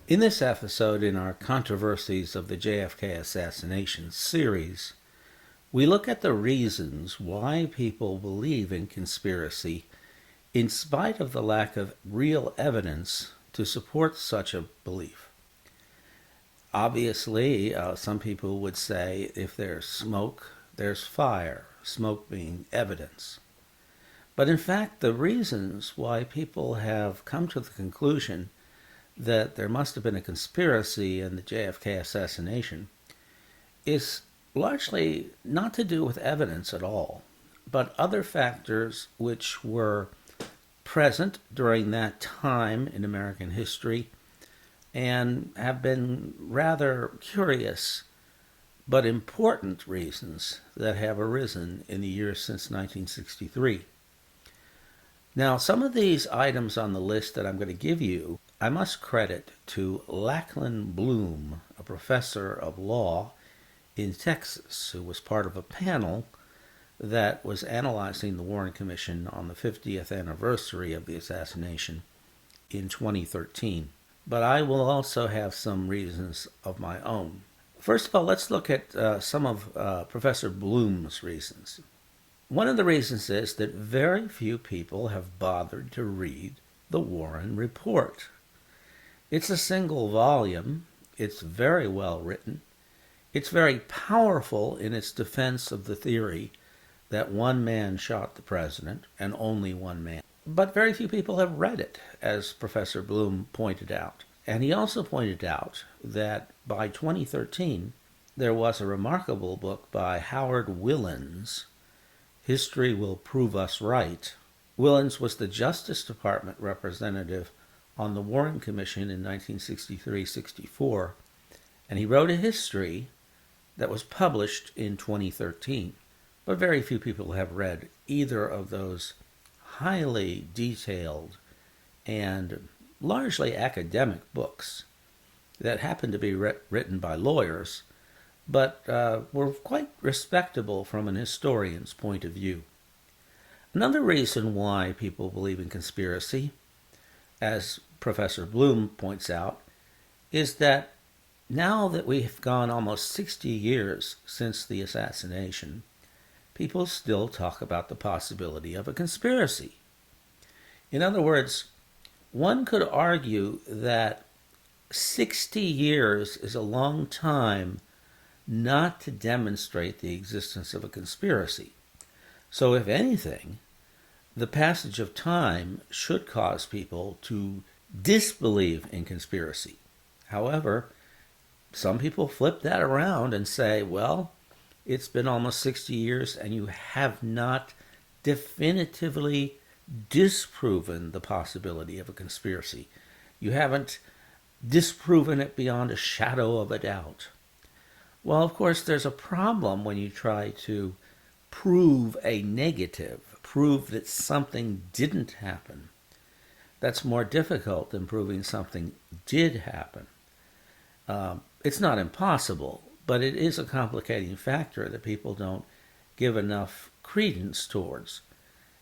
In this episode in our Controversies of the JFK Assassination series, we look at the reasons why people believe in conspiracy in spite of the lack of real evidence to support such a belief. Obviously, some people would say if there's smoke, there's fire, smoke being evidence. But in fact, the reasons why people have come to the conclusion that there must have been a conspiracy in the JFK assassination is largely not to do with evidence at all, but other factors which were present during that time in American history and have been rather curious but important reasons that have arisen in the years since 1963. Now, some of these items on the list that I'm going to give you, I must credit to Lachlan Bloom, a professor of law in Texas, who was part of a panel that was analyzing the Warren Commission on the 50th anniversary of the assassination in 2013. But I will also have some reasons of my own. First of all, let's look at some of Professor Bloom's reasons. One of the reasons is that very few people have bothered to read the Warren Report. It's a single volume. It's very well written. It's very powerful in its defense of the theory that one man shot the president, and only one man. But very few people have read it, as Professor Bloom pointed out. And he also pointed out that by 2013, there was a remarkable book by Howard Willans, History Will Prove Us Right. Willans was the Justice Department representative on the Warren Commission in 1963-64, and he wrote a history that was published in 2013. But very few people have read either of those highly detailed and largely academic books that happen to be written by lawyers, but were quite respectable from an historian's point of view. Another reason why people believe in conspiracy, as Professor Bloom points out, is that now that we've gone almost 60 years since the assassination, people still talk about the possibility of a conspiracy. In other words, one could argue that 60 years is a long time not to demonstrate the existence of a conspiracy. So if anything, the passage of time should cause people to disbelieve in conspiracy. However, some people flip that around and say, well, it's been almost 60 years and you have not definitively disproven the possibility of a conspiracy. You haven't disproven it beyond a shadow of a doubt. Well, of course, there's a problem when you try to prove a negative, prove that something didn't happen. That's more difficult than proving something did happen. It's not impossible, but it is a complicating factor that people don't give enough credence towards.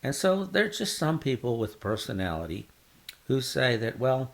And so there's just some people with personality who say that, well,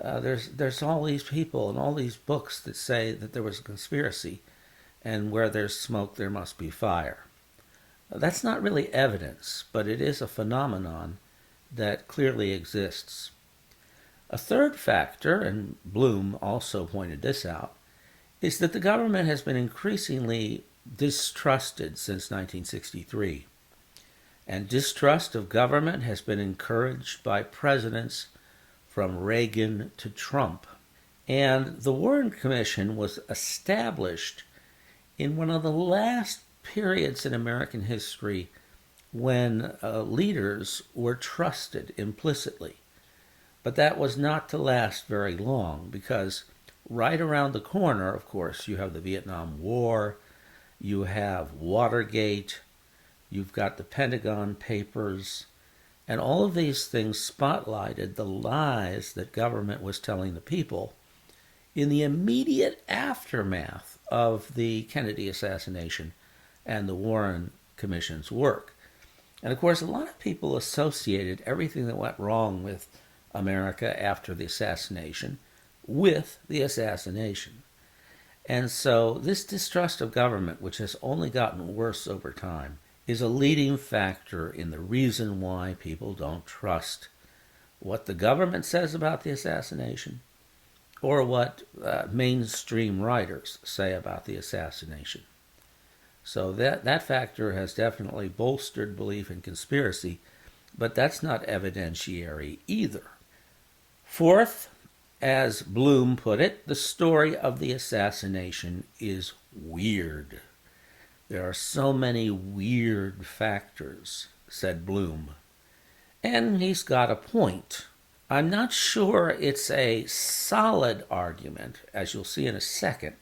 there's all these people and all these books that say that there was a conspiracy, and where there's smoke, there must be fire. That's not really evidence, but it is a phenomenon that clearly exists. A third factor, and Bloom also pointed this out, is that the government has been increasingly distrusted since 1963. And distrust of government has been encouraged by presidents from Reagan to Trump. And the Warren Commission was established in one of the last periods in American history when leaders were trusted implicitly. But that was not to last very long, because right around the corner, of course, you have the Vietnam War, you have Watergate, you've got the Pentagon Papers, and all of these things spotlighted the lies that government was telling the people in the immediate aftermath of the Kennedy assassination and the Warren Commission's work. And of course, a lot of people associated everything that went wrong with America after the assassination with the assassination. And so this distrust of government, which has only gotten worse over time, is a leading factor in the reason why people don't trust what the government says about the assassination or what mainstream writers say about the assassination. So that factor has definitely bolstered belief in conspiracy, but that's not evidentiary either. Fourth, as Bloom put it, the story of the assassination is weird. There are so many weird factors, said Bloom. And he's got a point. I'm not sure it's a solid argument, as you'll see in a second,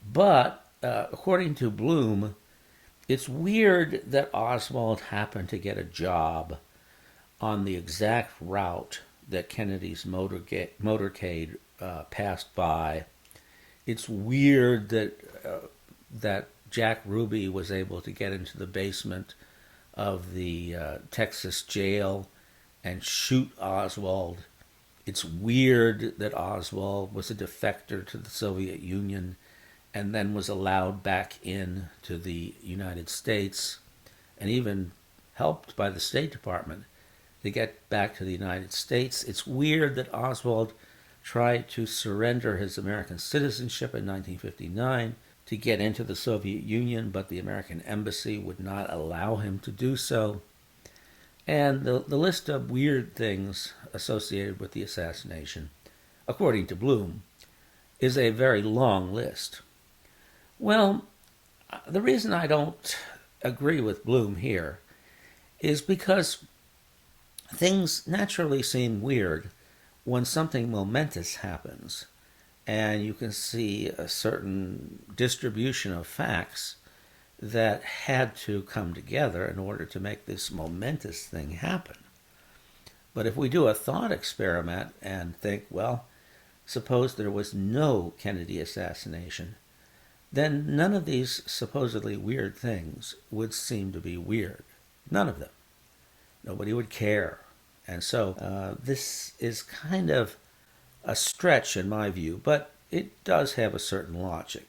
but according to Bloom, it's weird that Oswald happened to get a job on the exact route that Kennedy's motorcade passed by. It's weird that Jack Ruby was able to get into the basement of the Texas jail and shoot Oswald. It's weird that Oswald was a defector to the Soviet Union and then was allowed back in to the United States and even helped by the State Department to get back to the United States. It's weird that Oswald tried to surrender his American citizenship in 1959 to get into the Soviet Union, but the American embassy would not allow him to do so. And the list of weird things associated with the assassination, according to Bloom, is a very long list. Well, the reason I don't agree with Bloom here is because things naturally seem weird when something momentous happens and you can see a certain distribution of facts that had to come together in order to make this momentous thing happen. But if we do a thought experiment and think, well, suppose there was no Kennedy assassination, then none of these supposedly weird things would seem to be weird. None of them. Nobody would care. And so this is kind of a stretch in my view, but it does have a certain logic.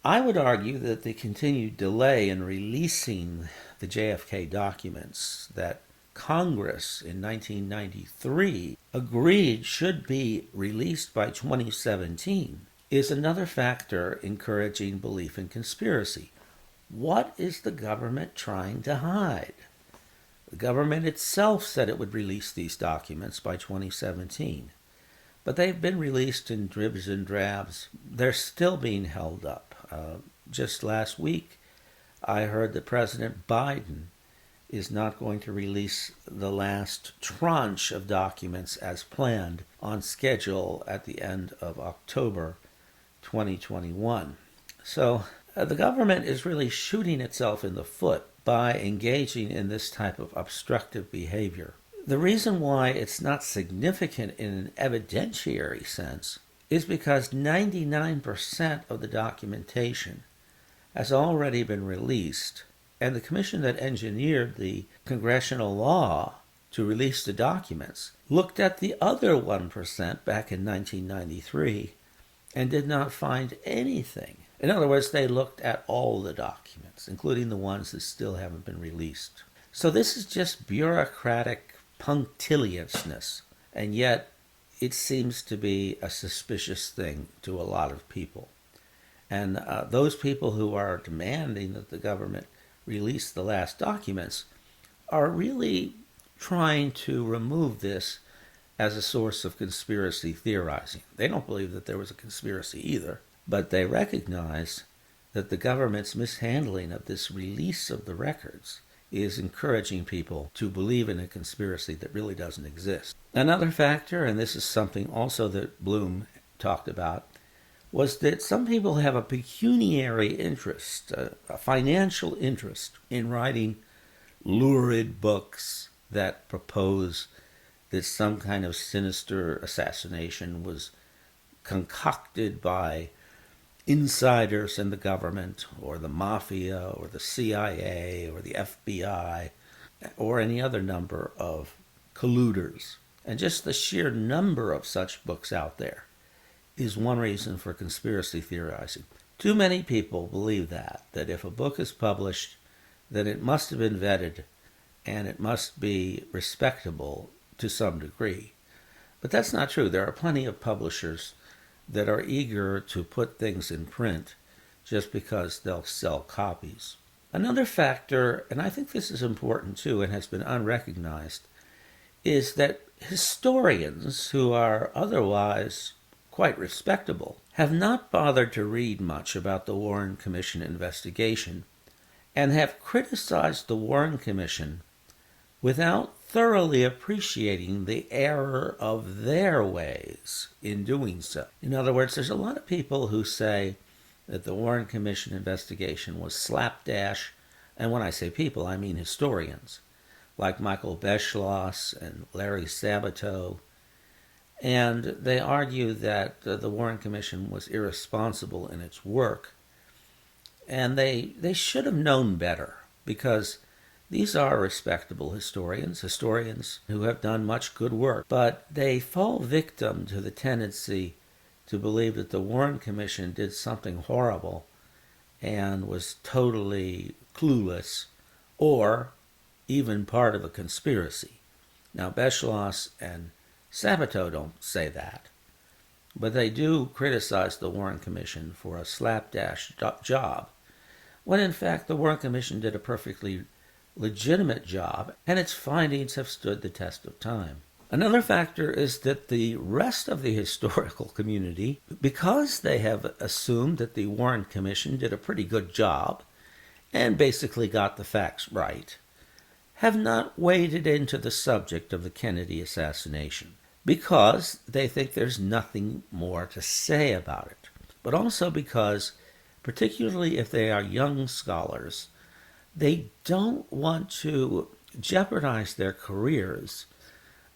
I would argue that the continued delay in releasing the JFK documents that Congress in 1993 agreed should be released by 2017 is another factor encouraging belief in conspiracy. What is the government trying to hide? The government itself said it would release these documents by 2017, but they've been released in dribs and drabs. They're still being held up. Just last week, I heard that President Biden is not going to release the last tranche of documents as planned on schedule at the end of October 2021. So the government is really shooting itself in the foot by engaging in this type of obstructive behavior. The reason why it's not significant in an evidentiary sense is because 99% of the documentation has already been released, and the commission that engineered the congressional law to release the documents looked at the other 1% back in 1993 and did not find anything. In other words, they looked at all the documents, including the ones that still haven't been released. So this is just bureaucratic punctiliousness, and yet it seems to be a suspicious thing to a lot of people. And those people who are demanding that the government release the last documents are really trying to remove this as a source of conspiracy theorizing. They don't believe that there was a conspiracy either, but they recognize that the government's mishandling of this release of the records is encouraging people to believe in a conspiracy that really doesn't exist. Another factor, and this is something also that Bloom talked about, was that some people have a pecuniary interest, a financial interest in writing lurid books that propose that some kind of sinister assassination was concocted by insiders in the government or the mafia or the CIA or the FBI or any other number of colluders. And just the sheer number of such books out there is one reason for conspiracy theorizing. Too many people believe that if a book is published, then it must have been vetted and it must be respectable to some degree. But that's not true. There are plenty of publishers that are eager to put things in print just because they'll sell copies. Another factor, and I think this is important too and has been unrecognized, is that historians who are otherwise quite respectable have not bothered to read much about the Warren Commission investigation and have criticized the Warren Commission without thoroughly appreciating the error of their ways in doing so. In other words, there's a lot of people who say that the Warren Commission investigation was slapdash, and when I say people, I mean historians, like Michael Beschloss and Larry Sabato, and they argue that the Warren Commission was irresponsible in its work, and they should have known better, because these are respectable historians who have done much good work, but they fall victim to the tendency to believe that the Warren Commission did something horrible and was totally clueless or even part of a conspiracy. Now, Beschloss and Sabato don't say that, but they do criticize the Warren Commission for a slapdash job, when in fact the Warren Commission did a perfectly legitimate job, and its findings have stood the test of time. Another factor is that the rest of the historical community, because they have assumed that the Warren Commission did a pretty good job and basically got the facts right, have not waded into the subject of the Kennedy assassination because they think there's nothing more to say about it, but also because, particularly if they are young scholars, they don't want to jeopardize their careers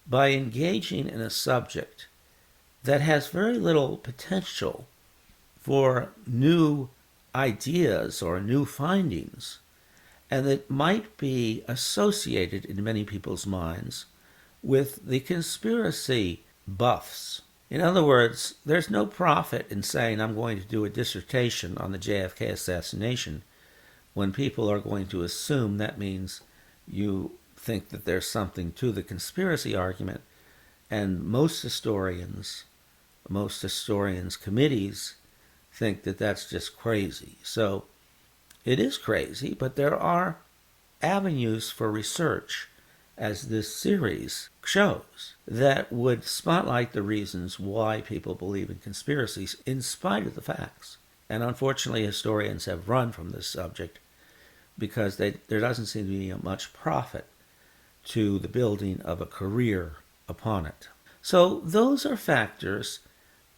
by engaging in a subject that has very little potential for new ideas or new findings, and that might be associated in many people's minds with the conspiracy buffs. In other words, there's no profit in saying I'm going to do a dissertation on the JFK assassination when people are going to assume that means you think that there's something to the conspiracy argument, and most historians committees think that that's just crazy. So it is crazy, but there are avenues for research, as this series shows, that would spotlight the reasons why people believe in conspiracies in spite of the facts. And unfortunately, historians have run from this subject because there doesn't seem to be much profit to the building of a career upon it. So those are factors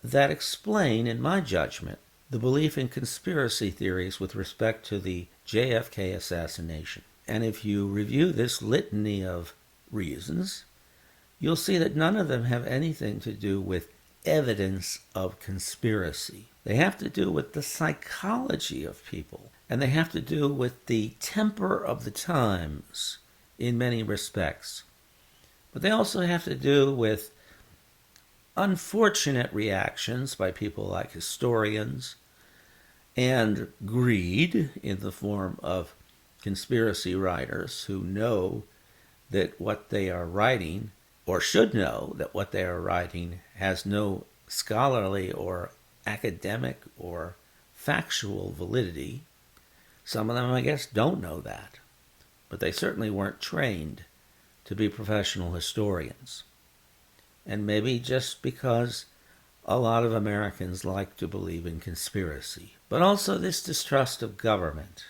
that explain, in my judgment, the belief in conspiracy theories with respect to the JFK assassination. And if you review this litany of reasons, you'll see that none of them have anything to do with evidence of conspiracy. They have to do with the psychology of people, and they have to do with the temper of the times in many respects. But they also have to do with unfortunate reactions by people like historians, and greed in the form of conspiracy writers who know that what they are writing, or should know that what they are writing, has no scholarly or academic or factual validity. Some of them, I guess, don't know that, but they certainly weren't trained to be professional historians. And maybe just because a lot of Americans like to believe in conspiracy. But also this distrust of government,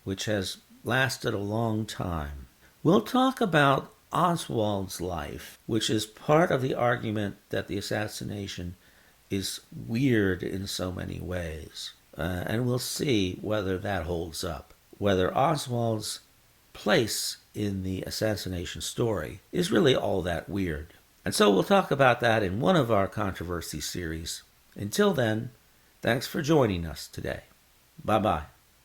which has lasted a long time. We'll talk about Oswald's life, which is part of the argument that the assassination is weird in so many ways. And we'll see whether that holds up. Whether Oswald's place in the assassination story is really all that weird. And so we'll talk about that in one of our controversy series. Until then, Thanks for joining us today. Bye-bye.